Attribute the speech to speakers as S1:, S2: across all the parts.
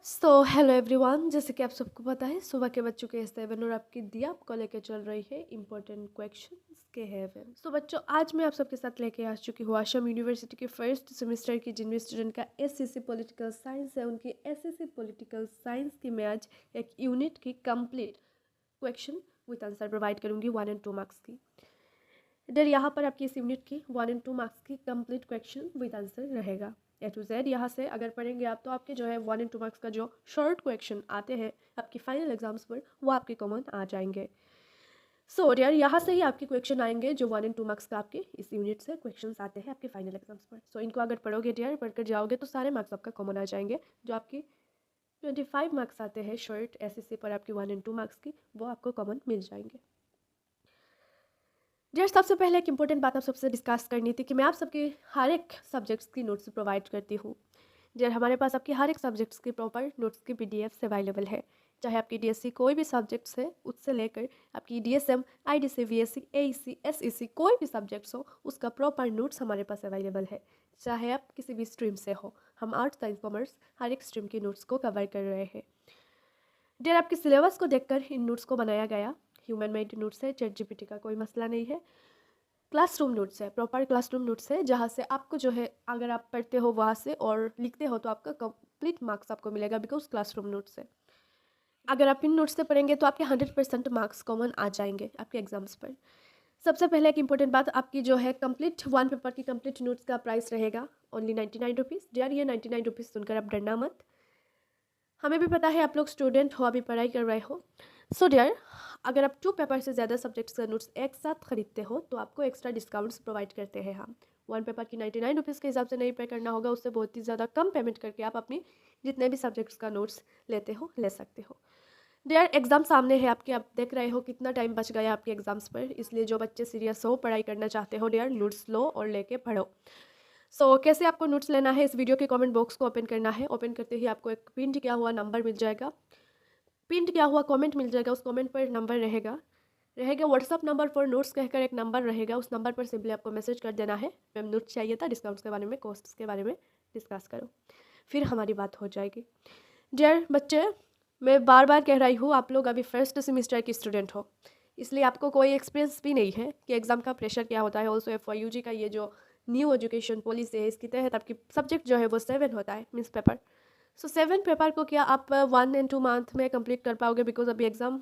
S1: Hello everyone, जैसे कि आप सबको पता है सुबह के बच्चों के 7 और आपकी दिया आपको लेके चल रही है इम्पोर्टेंट क्वेश्चंस के हेवन। बच्चों, आज मैं आप सबके साथ लेके आ चुकी हूँ आश्रम यूनिवर्सिटी के फर्स्ट सेमेस्टर की जिन स्टूडेंट का एसएससी पॉलिटिकल साइंस है उनकी एसएससी पॉलिटिकल साइंस की मैं आज एक यूनिट की complete question with answer provide करूँगी 1 और 2 मार्क्स की। इधर यहाँ पर आपकी इस यूनिट की 1 और 2 मार्क्स की कंप्लीट क्वेश्चन विद आंसर रहेगा ए टू जेड। यहाँ से अगर पढ़ेंगे आप तो आपके जो है 1 और 2 मार्क्स का जो शॉर्ट क्वेश्चन आते हैं आपकी फाइनल एग्जाम्स पर वो आपके कॉमन आ जाएंगे। यार यहाँ से ही आपके क्वेश्चन आएंगे जो 1 और 2 मार्क्स का आपके इस यूनिट से क्वेश्चन आते हैं आपके फाइनल एग्जाम्स पर। इनको अगर पढ़ोगे डियर, पढ़कर जाओगे तो सारे मार्क्स आपका कॉमन आ जाएंगे। जो आपकी 25 मार्क्स आते हैं शॉर्ट एसएससी पर आपकी 1 और 2 मार्क्स की, वो आपको कॉमन मिल जाएंगे। डियर, सबसे पहले एक इंपॉर्टेंट बात आप सबसे डिस्कस करनी थी कि मैं आप सबके हर एक सब्जेक्ट्स की नोट्स प्रोवाइड करती हूँ। डियर, हमारे पास आपकी हर एक सब्जेक्ट्स की प्रॉपर नोट्स की पीडीएफ्स अवेलेबल है। चाहे आपकी डीएससी कोई भी सब्जेक्ट्स है उससे लेकर आपकी DSM, IDC, VSC, AEC, SEC कोई भी सब्जेक्ट्स हो उसका प्रॉपर नोट्स हमारे पास अवेलेबल है। चाहे आप किसी भी स्ट्रीम से हो, हम आर्ट्स, साइंस, कॉमर्स हर एक स्ट्रीम के नोट्स को कवर कर रहे हैं। डियर, आपके सिलेबस को देखकर इन नोट्स को बनाया गया। ह्यूमन मेड नोट्स है, चैटजीपीटी का कोई मसला नहीं है। क्लासरूम नोट्स है, प्रॉपर क्लासरूम नोट्स है, जहाँ से आपको जो है अगर आप पढ़ते हो वहाँ से और लिखते हो तो आपका कंप्लीट मार्क्स आपको मिलेगा बिकॉज क्लासरूम नोट्स है। अगर आप इन नोट्स से पढ़ेंगे तो आपके 100% मार्क्स कॉमन आ जाएंगे आपके एग्जाम्स पर। सबसे पहले एक इंपॉर्टेंट बात, आपकी जो है कंप्लीट 1 पेपर की कंप्लीट नोट्स का प्राइस रहेगा ओनली 99 रुपीज़। डियर, ये 99 रुपीज़ सुनकर आप डरना मत। हमें भी पता है आप लोग स्टूडेंट हो, अभी पढ़ाई कर रहे हो। डियर, अगर आप 2 पेपर से ज़्यादा सब्जेक्ट्स का नोट्स एक साथ खरीदते हो तो आपको एक्स्ट्रा डिस्काउंट्स प्रोवाइड करते हैं हम। 1 पेपर की 99 रुपीज़ के हिसाब से नहीं पे करना होगा, उससे बहुत ही ज़्यादा कम पेमेंट करके आप अपनी जितने भी सब्जेक्ट्स का नोट्स लेते हो ले सकते हो। डियर, एग्ज़ाम सामने है आपके, आप देख रहे हो कितना टाइम बच गया आपके एग्जाम्स पर, इसलिए जो बच्चे सीरियस हो पढ़ाई करना चाहते हो डियर, नोट्स लो और लेके पढ़ो। कैसे आपको नोट्स लेना है, इस वीडियो के कमेंट बॉक्स को ओपन करना है। ओपन करते ही आपको एक प्रिंट किया हुआ नंबर मिल जाएगा, प्रिंट किया हुआ कमेंट मिल जाएगा। उस कमेंट पर नंबर रहेगा व्हाट्सअप नंबर फॉर नोट्स कहकर एक नंबर रहेगा। उस नंबर पर सिंपली आपको मैसेज कर देना है, मैम नोट्स चाहिए था, डिस्काउंट्स के बारे में, कॉस्ट्स के बारे में डिस्कस करो, फिर हमारी बात हो जाएगी। डियर बच्चे, मैं बार बार कह रही हूँ आप लोग अभी फर्स्ट सेमेस्टर की स्टूडेंट हो, इसलिए आपको कोई एक्सपीरियंस भी नहीं है कि एग्ज़ाम का प्रेशर क्या होता है। ऑल्सो FYUG का ये जो न्यू एजुकेशन पॉलिसी है इसके तहत आपकी सब्जेक्ट जो है वो 7 होता है मीन्स पेपर। 7 पेपर को क्या आप 1 और 2 मंथ में कंप्लीट कर पाओगे बिकॉज अभी एग्ज़ाम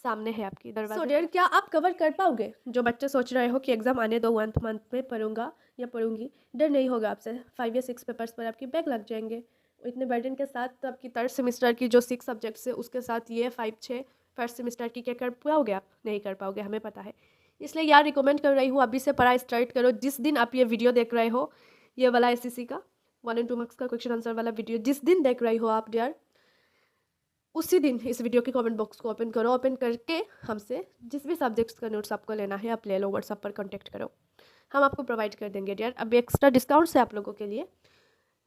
S1: सामने है आपकी दरवाजे। डियर, क्या आप कवर कर पाओगे? जो बच्चे सोच रहे हो कि एग्ज़ाम आने दो 1 मंथ में पढ़ूंगा या पढ़ूंगी, डर नहीं होगा आपसे। 5 या 6 पेपर्स पर आपकी बैक लग जाएंगे। इतने बर्डन के साथ तो आपकी 3rd सेमेस्टर की जो 6 सब्जेक्ट्स है उसके साथ ये 5-6 फर्स्ट सेमेस्टर की क्या कर पाओगे? आप नहीं कर पाओगे, हमें पता है। इसलिए यार रिकमेंड कर रही हूँ अभी से पढ़ाई स्टार्ट करो। जिस दिन आप ये वीडियो देख रहे हो, ये वाला एसएससी का 1 और 2 मार्क्स का क्वेश्चन आंसर वाला वीडियो जिस दिन देख रही हो आप डियर, उसी दिन इस वीडियो के कमेंट बॉक्स को ओपन करो। ओपन करके हमसे जिस भी सब्जेक्ट्स का नोट्स आपको लेना है आप ले लो, व्हाट्सअप पर कॉन्टैक्ट करो, हम आपको प्रोवाइड कर देंगे डियर। अब एक्स्ट्रा डिस्काउंट्स है आप लोगों के लिए।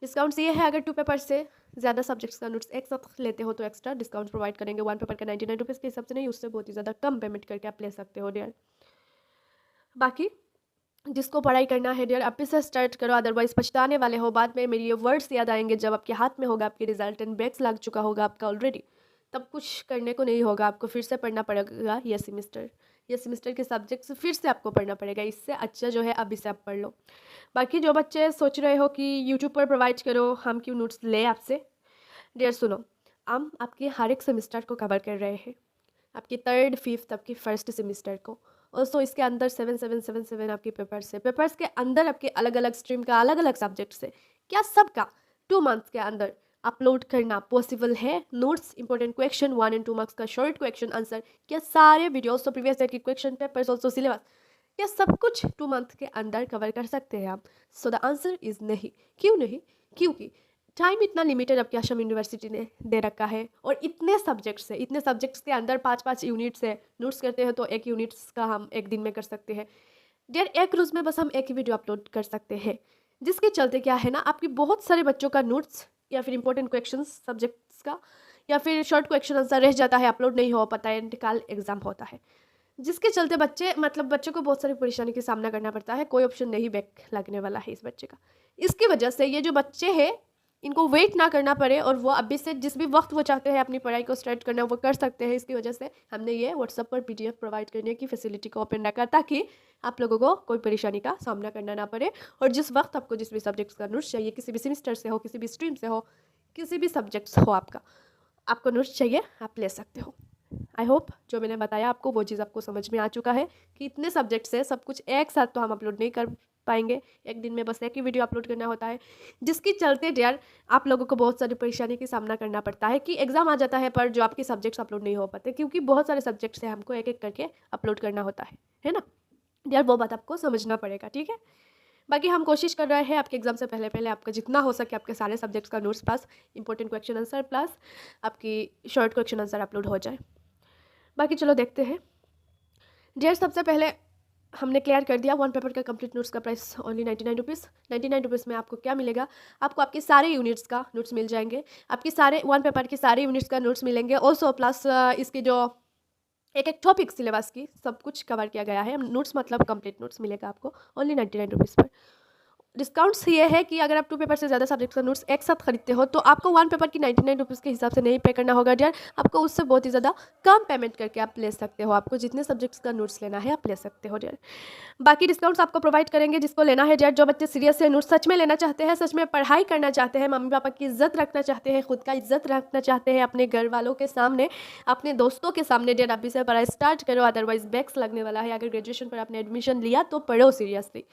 S1: डिस्काउंट्स ये है, अगर 2 पेपर से ज़्यादा सब्जेक्ट्स का नोट्स एक साथ लेते हो तो एक्स्ट्रा डिस्काउंट प्रोवाइड करेंगे। 1 पेपर का 99 रुपीज़ के हिसाब से नहीं, उससे बहुत ही ज़्यादा कम पेमेंट करके आप ले सकते हो डियर। बाकी जिसको पढ़ाई करना है डियर अभी से स्टार्ट करो, अदरवाइज पछताने वाले हो। बाद में मेरी ये वर्ड्स याद आएंगे जब आपके हाथ में होगा आपकी रिजल्ट एंड बैक्स लग चुका होगा आपका ऑलरेडी, तब कुछ करने को नहीं होगा, आपको फिर से पढ़ना पड़ेगा ये सेमेस्टर के सब्जेक्ट्स फिर से आपको पढ़ना पड़ेगा। इससे अच्छा जो है अभी से आप पढ़ लो। बाकी जो बच्चे सोच रहे हो कि यूट्यूब पर प्रोवाइड करो, हम क्यों नोट्स ले आपसे, डियर सुनो, हम आपके हर एक सेमेस्टर को कवर कर रहे हैं, आपकी 3rd, 5th, आपकी 1st सेमेस्टर को। ऑल्सो इसके अंदर 7 आपके पेपर्स है। पेपर्स के अंदर आपके अलग अलग स्ट्रीम का अलग अलग सब्जेक्ट्स है। क्या सबका 2 मंथ्स के अंदर अपलोड करना पॉसिबल है? नोट्स, इंपॉर्टेंट क्वेश्चन, 1 और 2 मार्क्स का शॉर्ट क्वेश्चन आंसर, क्या सारे वीडियोस, तो प्रीवियस ईयर की क्वेश्चन पेपर्स, ऑल्सो सिलेबस, क्या सब कुछ 2 मंथ के अंदर कवर कर सकते हैं आप? द आंसर इज़ नहीं। क्यों नहीं? क्योंकि टाइम इतना लिमिटेड आपकी आश्रम यूनिवर्सिटी ने दे रखा है और इतने सब्जेक्ट्स है, इतने सब्जेक्ट्स के अंदर 5-5 यूनिट्स है। नोट्स करते हैं तो एक यूनिट्स का हम एक दिन में कर सकते हैं डियर। एक रोज़ में बस हम एक ही वीडियो अपलोड कर सकते हैं, जिसके चलते क्या है ना, आपकी बहुत सारे बच्चों का नोट्स या फिर इंपॉर्टेंट क्वेश्चन सब्जेक्ट्स का या फिर शॉर्ट क्वेश्चन आंसर रह जाता है, अपलोड नहीं हो पाता है, कल एग्जाम होता है, जिसके चलते बच्चों को बहुत सारी परेशानी का सामना करना पड़ता है। कोई ऑप्शन नहीं बैक लगने वाला है इस बच्चे का। इसकी वजह से ये जो बच्चे हैं इनको वेट ना करना पड़े और वो अभी से जिस भी वक्त वो चाहते हैं अपनी पढ़ाई को स्टार्ट करना वो कर सकते हैं। इसकी वजह से हमने ये व्हाट्सएप पर PDF प्रोवाइड करने की फैसिलिटी को ओपन रखा ताकि आप लोगों को कोई परेशानी का सामना करना ना पड़े। और जिस वक्त आपको जिस भी सब्जेक्ट्स का नोट्स चाहिए, किसी भी सेमिस्टर से हो, किसी भी स्ट्रीम से हो, किसी भी सब्जेक्ट्स हो, आपको नोट्स चाहिए, आप ले सकते हो। आई होप जो मैंने बताया आपको वो चीज़ आपको समझ में आ चुका है कि इतने सब्जेक्ट्स है, सब कुछ एक साथ तो हम अपलोड नहीं कर पाएंगे। एक दिन में बस एक ही वीडियो अपलोड करना होता है, जिसकी चलते यार आप लोगों को बहुत सारी परेशानी का सामना करना पड़ता है कि एग्ज़ाम आ जाता है पर जो आपके सब्जेक्ट्स अपलोड नहीं हो पाते, क्योंकि बहुत सारे सब्जेक्ट्स हैं, हमको एक एक करके अपलोड करना होता है ना यार। वो बात आपको समझना पड़ेगा, ठीक है। बाकी हम कोशिश कर रहे हैं आपके एग्ज़ाम से पहले पहले आपका जितना हो सके आपके सारे सब्जेक्ट्स का notes plus important question answer plus आपकी शॉर्ट क्वेश्चन आंसर अपलोड हो जाए। बाकी चलो देखते हैं डियर। सबसे पहले हमने क्लियर कर दिया वन पेपर का कंप्लीट नोट्स का प्राइस ओनली 99 रुपीज़। 99 रुपीज़ में आपको क्या मिलेगा, आपको आपके सारे यूनिट्स का नोट्स मिल जाएंगे, आपके सारे वन पेपर के सारे यूनिट्स का नोट्स मिलेंगे। ऑल्सो प्लस इसकी जो एक एक टॉपिक सिलेबस की सब कुछ कवर किया गया है। नोट्स मतलब कंप्लीट नोट्स मिलेगा आपको ओनली 99 रुपीज़ पर। डिस्काउंट्स ये है कि अगर आप 2 पेपर से ज़्यादा सब्जेक्ट का नोट्स एक साथ खरीदते हो तो आपको 1 पेपर की 99 रुपीज़ के हिसाब से नहीं पे करना होगा यार, आपको उससे बहुत ही ज़्यादा कम पेमेंट करके आप ले सकते हो। आपको जितने सब्जेक्ट्स का नोट्स लेना है आप ले सकते हो यार। बाकी डिस्काउंट्स आपको प्रोवाइड करेंगे जिसको लेना है यार। जो बच्चे सीरियस है, नोट्स सच में लेना चाहते हैं, सच में पढ़ाई करना चाहते हैं, मम्मी पापा की इज्जत रखना चाहते हैं, खुद का इज्जत रखना चाहते हैं अपने घर वालों के सामने, अपने दोस्तों के सामने यार, अभी से पढ़ाई स्टार्ट करो, अदरवाइज बैक्स लगने वाला है। अगर ग्रेजुएशन पर आपने एडमिशन लिया तो पढ़ो सीरियसली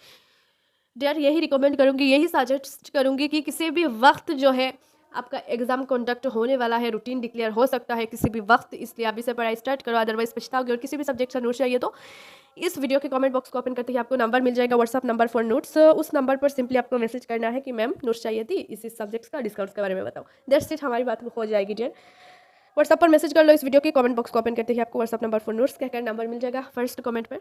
S1: डियर। यही रिकमेंड करूँगी, यही सजेस्ट करूँगी कि किसी भी वक्त जो है आपका एग्जाम कंडक्ट होने वाला है, रूटीन डिक्लेयर हो सकता है किसी भी वक्त, इसलिए अभी से पढ़ाई स्टार्ट करो, अदरवाइज पछताओगे। और किसी भी सब्जेक्ट का नोट्स चाहिए तो इस वीडियो के कमेंट बॉक्स को ओपन करते ही आपको नंबर मिल जाएगा, व्हाट्सअप नंबर फॉर नोट्स। उस नंबर पर सिंपली आपको मैसेज करना है कि मैम नोट्स चाहिए थी, इस सब्जेक्ट्स का डिस्काउंट्स के बारे में बताओ। दैट्स इट, हमारी बात हो जाएगी डियर। व्हाट्सअप पर मैसेज कर लो, इस वीडियो के कमेंट बॉक्स को ओपन करते ही आपको व्हाट्सअप नंबर फॉर नोट्स कहकर नंबर मिल जाएगा। फर्स्ट कमेंट पर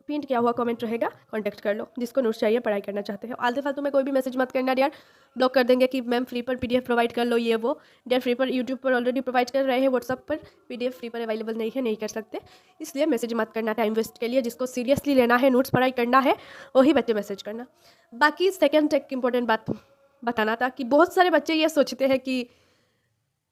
S1: पिन किया हुआ कमेंट रहेगा, कांटेक्ट कर लो जिसको नोट्स चाहिए, पढ़ाई करना चाहते हो। आलतू फालतू में कोई भी मैसेज मत करना यार, ब्लॉक कर देंगे कि मैम फ्री पर PDF प्रोवाइड कर लो, ये वो यार। फ्री पर यूट्यूब पर ऑलरेडी प्रोवाइड कर रहे हैं, व्हाट्सअप पर PDF फ्री पर अवेलेबल नहीं है, नहीं कर सकते, इसलिए मैसेज मत करना टाइम वेस्ट के लिए। जिसको सीरियसली लेना है, नोट्स पढ़ाई करना है, वही बच्चे मैसेज करना। बाकी सेकेंड एक इंपॉर्टेंट बात बताना था कि बहुत सारे बच्चे ये सोचते हैं कि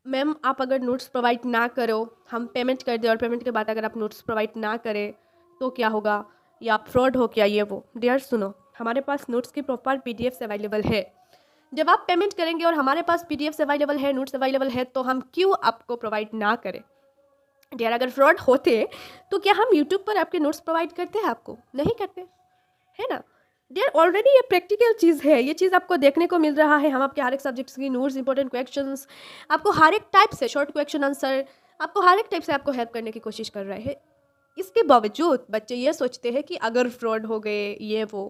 S1: मैम आप अगर नोट्स प्रोवाइड ना करो, हम पेमेंट कर दें और पेमेंट के बाद अगर आप नोट्स प्रोवाइड ना करें तो क्या होगा, या आप फ्रॉड हो क्या, ये वो। डियर सुनो, हमारे पास नोट्स की प्रॉपर PDFs अवेलेबल है। जब आप पेमेंट करेंगे और हमारे पास PDFs अवेलेबल है, नोट्स अवेलेबल है, तो हम क्यों आपको प्रोवाइड ना करें डियर। अगर फ्रॉड होते तो क्या हम यूट्यूब पर आपके नोट्स प्रोवाइड करते हैं? आपको नहीं करते, है ना डियर। ऑलरेडी ये प्रैक्टिकल चीज़ है, ये चीज़ आपको देखने को मिल रहा है। हम आपके हर एक सब्जेक्ट्स की नोट्स, इंपॉर्टेंट क्वेश्चंस, आपको हर एक टाइप से शॉर्ट क्वेश्चन आंसर, आपको हर एक टाइप से आपको हेल्प करने की कोशिश कर रहे हैं। इसके बावजूद बच्चे ये सोचते हैं कि अगर फ्रॉड हो गए, ये वो।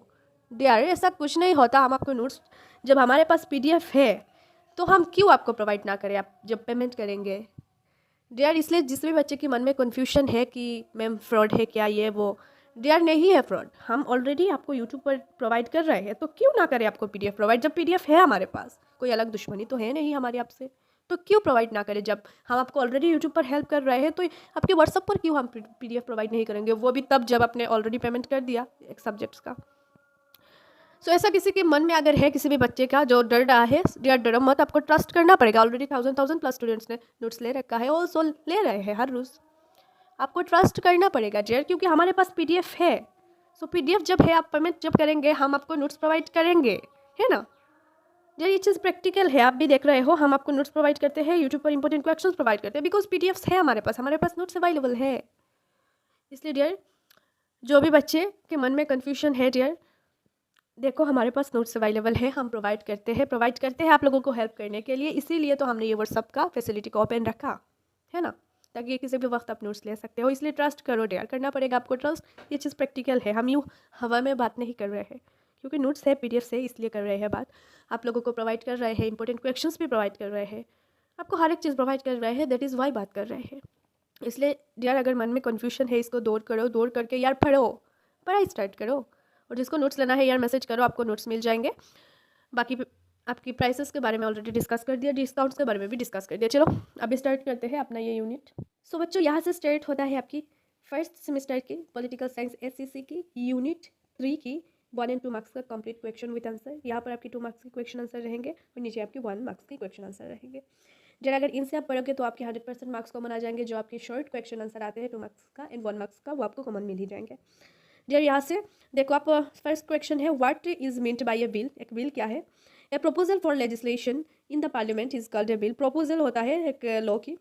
S1: डियर ऐसा कुछ नहीं होता। हम आपको नोट्स, जब हमारे पास PDF है तो हम क्यों आपको प्रोवाइड ना करें आप जब पेमेंट करेंगे डियर। इसलिए जिस भी बच्चे के मन में कन्फ्यूजन है कि मैम फ्रॉड है क्या, ये वो, डियर नहीं है फ्रॉड। हम ऑलरेडी आपको यूट्यूब पर प्रोवाइड कर रहे हैं, तो क्यों ना करें आपको PDF प्रोवाइड। जब PDF है हमारे पास, कोई अलग दुश्मनी तो है नहीं हमारी आपसे, तो क्यों प्रोवाइड ना करें। जब हम आपको ऑलरेडी यूट्यूब पर हेल्प कर रहे हैं तो आपके व्हाट्सअप पर क्यों हम PDF प्रोवाइड नहीं करेंगे, वो भी तब जब आपने ऑलरेडी पेमेंट कर दिया एक सब्जेक्ट्स का। सो ऐसा किसी के मन में अगर है, किसी भी बच्चे का जो डर रहा है, डियर डरो मत, आपको ट्रस्ट करना पड़ेगा। ऑलरेडी 1000 प्लस स्टूडेंट्स ने नोट्स ले रखा है, ऑल्सो ले रहे हैं हर रोज़। आपको ट्रस्ट करना पड़ेगा डियर, क्योंकि हमारे पास PDF है। सो PDF जब है, आप पेमेंट जब करेंगे, हम आपको नोट्स प्रोवाइड करेंगे, है ना डियर। ये चीज़ प्रैक्टिकल है, आप भी देख रहे हो। हम आपको नोट्स प्रोवाइड करते हैं, यूट्यूब पर इंपॉर्टेंट क्वेश्चंस प्रोवाइड करते हैं, बिकॉज PDFs है हमारे पास नोट्स अवेलेबल है। इसलिए डियर जो भी बच्चे के मन में कन्फ्यूजन है डियर, देखो हमारे पास नोट्स अवेलेबल है, हम प्रोवाइड करते हैं आप लोगों को हेल्प करने के लिए। इसीलिए तो हमने ये व्हाट्सअप का फैसिलिटी को ओपन रखा है ना, ताकि किसी भी वक्त आप नोट्स ले सकते हो। इसलिए ट्रस्ट करो डियर, करना पड़ेगा आपको ट्रस्ट। ये चीज़ प्रैक्टिकल है, हम यूँ हवा में बात नहीं कर रहे हैं, क्योंकि नोट्स है, PDF है, इसलिए कर रहे हैं बात। आप लोगों को प्रोवाइड कर रहे हैं, इंपॉर्टेंट क्वेश्चंस भी प्रोवाइड कर रहे हैं, आपको हर एक चीज़ प्रोवाइड कर रहे हैं, दैट इज़ वाई बात कर रहे हैं। इसलिए यार अगर मन में कन्फ्यूजन है, इसको दूर करो, दूर करके यार पढ़ाई स्टार्ट करो। और जिसको नोट्स लेना है यार मैसेज करो, आपको नोट्स मिल जाएंगे। बाकी आपकी प्राइसेस के बारे में ऑलरेडी डिस्कस कर दिया, डिस्काउंट्स के बारे में भी डिस्कस कर दिया। चलो अभी स्टार्ट करते हैं अपना ये यूनिट। सो बच्चों, यहाँ से स्टार्ट होता है आपकी फर्स्ट सेमेस्टर की पॉलिटिकल साइंस SCC की यूनिट 3 की 1 एंड 2 मार्क्स का कंप्लीट क्वेश्चन विद आंसर। यहाँ पर आपकी 2 मार्क्स के क्वेश्चन आंसर रहेंगे और नीचे आपकी 1 मार्क्स के क्वेश्चन आंसर रहेंगे। जरा अगर इनसे आप पढ़ोगे तो आपके 100% मार्क्स कॉमन आ जाएंगे। जो आपके शॉर्ट क्वेश्चन आंसर आते हैं 2 मार्क्स का एंड 1 मार्क्स का, वो आपको कॉमन मिल ही जाएंगे। जरा यहाँ से देखो आप, फर्स्ट क्वेश्चन है what is meant by a bill. एक बिल क्या है? A proposal for legislation in the parliament is called a bill. Proposal होता है एक लॉ की,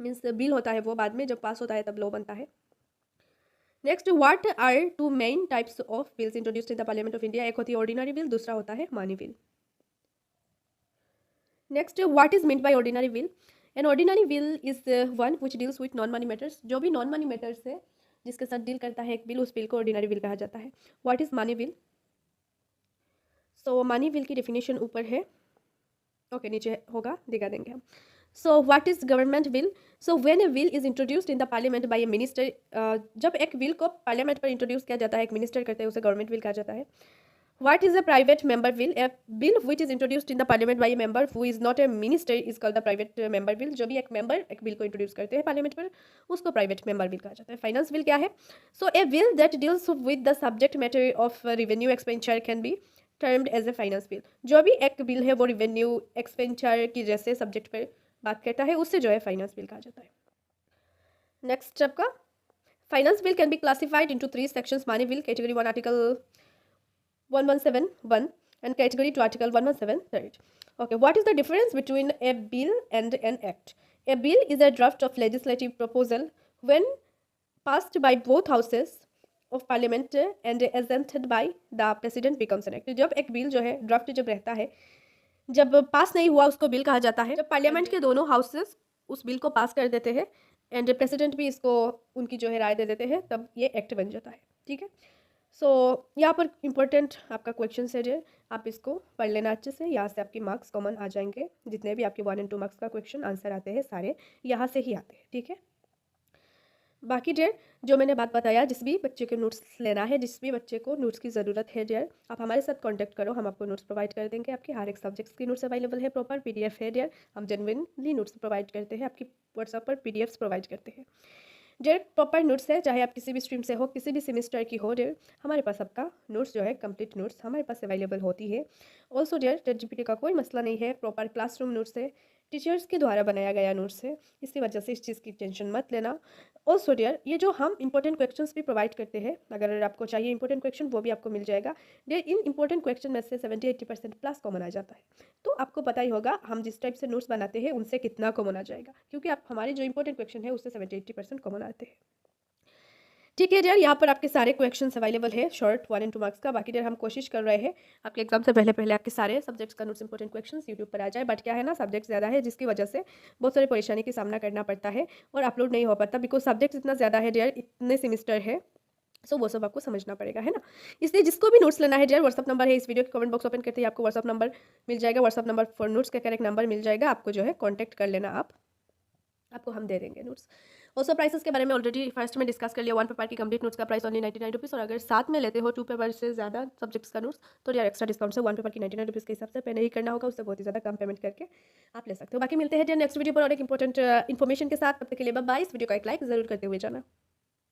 S1: मीन्स बिल होता है वो बाद में जब पास होता है तब लॉ बनता है। Next, what are 2 main types of bills introduced in the parliament of India. एक होती है ऑर्डिनरी बिल, दूसरा होता है money bill. Next, what is meant by ordinary bill. An ordinary bill is one which deals with non money matters. जो भी non money matters है जिसके साथ डील करता है एक बिल, उस बिल को ऑर्डिनरी बिल कहा जाता है। What is money bill? So money bill की डेफिनेशन ऊपर है, ओके नीचे होगा, दिखा देंगे हम। So what is government bill? So when a bill is introduced in the parliament by a minister, जब एक बिल को पार्लियामेंट पर इंट्रोड्यूस किया जाता है, एक मिनिस्टर करते हैं, उसे गवर्नमेंट बिल कहा जाता है। What is a private member bill? A bill which is introduced in the parliament by a member who is not a minister is called the private member bill. जो भी एक member एक bill को introduce करते हैं parliament पर, उसको private member bill कहा जाता है। फाइनेंस बिल क्या है? So a bill that deals with the subject matter of revenue expenditure can be termed as a finance bill. जो भी एक बिल है वो रेवेन्यू एक्सपेंडिचर की जैसे सब्जेक्ट पर बात करता है, उससे जो है फाइनेंस बिल कहा जाता है। नेक्स्ट आपका finance bill can be classified into 3 sections. Money bill category 1 article 1171 and category 2 article 117 okay, what is the difference between a bill and an act? A bill is a draft of legislative proposal when passed by both houses of parliament and assented by the president becomes an act. जब एक bill जो है draft जब रहता है, जब पास नहीं हुआ उसको बिल कहा जाता है। जब पार्लियामेंट के दोनों हाउसेस उस बिल को पास कर देते हैं एंड प्रेसिडेंट भी इसको उनकी जो है राय दे देते हैं, तब ये एक्ट बन जाता है। ठीक है, सो यहाँ पर इम्पोर्टेंट आपका क्वेश्चन है जो आप इसको पढ़ लेना अच्छे से। यहाँ से आपके मार्क्स कॉमन आ जाएंगे। जितने भी आपके 1 एंड 2 मार्क्स का क्वेश्चन आंसर आते हैं सारे यहाँ से ही आते हैं। ठीक है, बाकी डेयर जो मैंने बात बताया, जिस भी बच्चे के नोट्स लेना है, जिस भी बच्चे को नोट्स की ज़रूरत है डेयर, आप हमारे साथ कांटेक्ट करो, हम आपको नोट्स प्रोवाइड कर देंगे। आपके हर एक सब्जेक्ट्स की नोट्स अवेलेबल है, प्रॉपर PDF है डेयर। हम जेन्युइनली नोट्स प्रोवाइड करते हैं, आपकी व्हाट्सएप पर PDFs प्रोवाइड करते हैं डेयर। प्रॉपर नोट्स है, चाहे आप किसी भी स्ट्रीम से हो, किसी भी सेमेस्टर की हो डेयर, हमारे पास आपका नोट्स जो है कंप्लीट नोट्स हमारे पास अवेलेबल होती है। ऑल्सो डेयर ChatGPT का कोई मसला नहीं है, प्रॉपर क्लासरूम नोट्स है, टीचर्स के द्वारा बनाया गया नोट्स है, इसकी वजह से इस चीज़ की टेंशन मत लेना। ऑल्सो डियर ये जो हम इंपॉर्टेंट क्वेश्चंस भी प्रोवाइड करते हैं, अगर आपको चाहिए इंपॉर्टेंट क्वेश्चन वो भी आपको मिल जाएगा डियर। इन इंपॉर्टेंट क्वेश्चन में से 70-80% प्लस कॉमन आ जाता है, तो आपको पता ही होगा हम जिस टाइप से नोट्स बनाते हैं उनसे कितना कॉमन आ जाएगा, क्योंकि आप हमारे जो इंपॉर्टेंट क्वेश्चन है उससे 70-80% कॉमन आते हैं। ठीक है डियर, यहाँ पर आपके सारे क्वेश्चंस अवेलेबल है शॉर्ट 1 एंड 2 मार्क्स का। बाकी डियर हम कोशिश कर रहे हैं आपके एग्जाम से पहले पहले आपके सारे सब्जेक्ट्स का नोट्स इंपॉर्टेंट क्वेश्चंस यूट्यूब पर आ जाए, बट क्या है ना, सब्जेक्ट ज़्यादा है जिसकी वजह से बहुत सारी परेशानी का सामना करना पड़ता है और अपलोड नहीं हो पाता, बिकॉज सब्जेक्ट इतना ज़्यादा है डियर, इतने सेमिस्टर है, सो वो सब आपको समझना पड़ेगा, है ना। इसलिए जिसको भी नोट्स लेना है डियर, व्हाट्सअप नंबर है इस वीडियो के कमेंट बॉक्स ओपन करते ही आपको व्हाट्सअप नंबर मिल जाएगा। व्हाट्सअप नंबर फॉर नोट्स का करेक्ट नंबर मिल जाएगा, आपको जो है कॉन्टैक्ट कर लेना, आपको हम दे देंगे नोट्स। ऑल्सो प्राइसेस के बारे में ऑलरेडी फर्स्ट में डिस्कस कर लिया। 1 पेपर की कंप्लीट नोट्स का प्राइस ओनली 99 रुपीज़, और अगर साथ में लेते हो 2 पेपर से ज़्यादा सब्जेक्ट्स का नोट्स तो यार एक्स्ट्रा डिस्काउंट से 1 पेपर की 99 रुपीज़ के हिसाब से पे नहीं करना होगा, उससे बहुत ही ज़्यादा कम पेमेंट करके आप ले सकते हो। बाकी मिलते हैं नेक्स्ट वीडियो पर और एक इंपॉर्टेंट इन्फॉर्मेशन के साथ। तब तक के लिए बाय बाय। इस वीडियो का एक लाइक ज़रूर करते हुए जाना।